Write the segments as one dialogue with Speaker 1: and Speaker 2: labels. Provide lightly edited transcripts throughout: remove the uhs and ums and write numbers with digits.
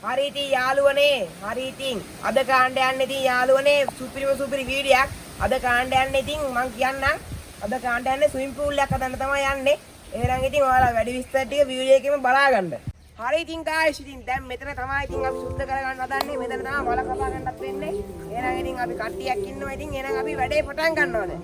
Speaker 1: හරි ඉතින් යාළුවනේ හරි ඉතින් අද කාණ්ඩ යන්නේ ඉතින් යාළුවනේ සුපිරි වීඩියක් අද කාණ්ඩ යන්නේ ඉතින් මං කියන්නම් අද කාණ්ඩ යන්නේ ස්විමින් pool එකක් හදන්න තමයි යන්නේ එහෙනම් ඉතින් ඔයාලා වැඩි විස්තර ටික වීඩියෝ එකේම බලා ගන්න හරි ඉතින් guys ඉතින් දැන් මෙතන තමයි ඉතින් අපි සුද්ධ කරගන්න හදන්නේ මෙතන තමයි වල කපා ගන්නත් වෙන්නේ එහෙනම් ඉතින් අපි කට්ටියක් ඉන්නවා ඉතින් එහෙනම් අපි වැඩේ පටන් ගන්නවා දැන්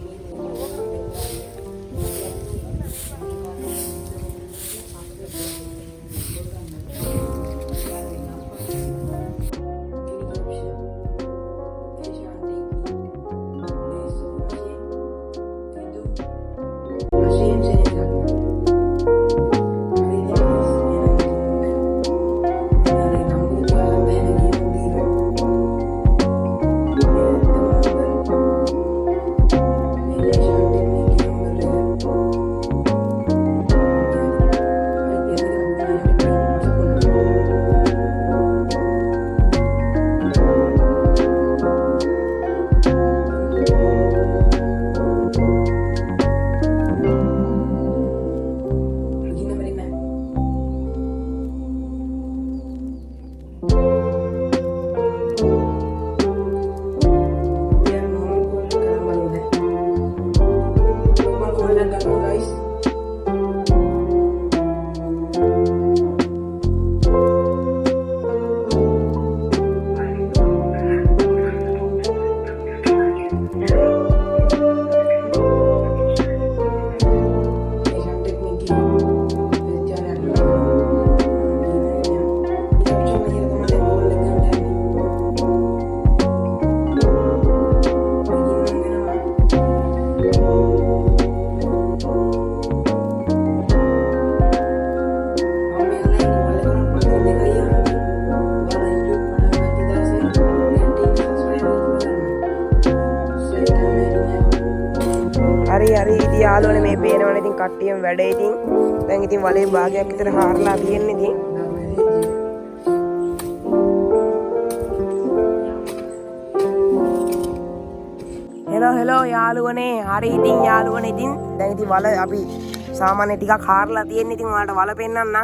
Speaker 1: හරි ඉතින් යාළුවනේ මේ පේනවනේ ඉතින් කට්ටියම වැඩේ ඉතින් දැන් ඉතින් වලේ භාගයක් විතර හාරලා තියෙන්නේ ඉතින් හෙලෝ යාළුවනේ හරි ඉතින් යාළුවනේ ඉතින් දැන් ඉතින් වල අපි සාමාන්‍ය ටිකක් හාරලා තියෙන්නේ ඉතින් ඔයාලට වල පෙන්නන්නම්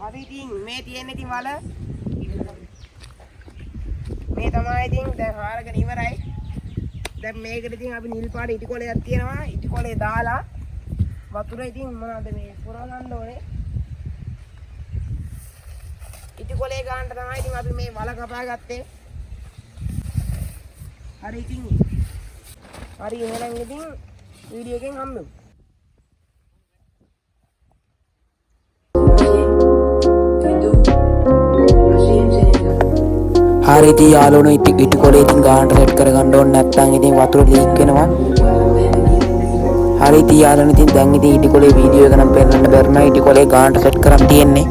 Speaker 1: හරි ඉතින් මේ තියෙන්නේ ඉතින් වල මේ තමයි ඉතින් දැන් හාරගෙන ඉවරයි දැන් මේකට ඉතින් අපි නිල් පාට ඉටි කොලයක් තියෙනවා ඉටි කොලේ දාලා වතුර ඉතින් මොනවද මේ පුරවන්න ඕනේ ඉටි කොලේ ගන්න තමයි ඉතින් අපි මේ වල කපා ගත්තේ හරි ඉතින් හරි එහෙනම් ඉතින් වීඩියෝ එකෙන් හම්බෙමු
Speaker 2: හරි ඉතින් යාළුවනේ ඉටි කොලේ ඉතින් ගානට සෙට් කරගන්න ඕනේ නැත්නම් ඉතින් වතුර ලීක් වෙනවා හරි ඉතින් යාළුවනේ ඉතින් දැන් ඉතින් ඉටි කොලේ වීඩියෝ එක නම් පෙන්නන්න බැරි නෑ ඉටි කොලේ ගානට සෙට් කරන් තියෙන්නේ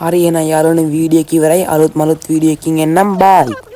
Speaker 2: හරි එහෙනම් යාළුවනේ වීඩියෝ එක ඉවරයි අලුත් මලුත් වීඩියෝ එකකින් එන්නම් බයි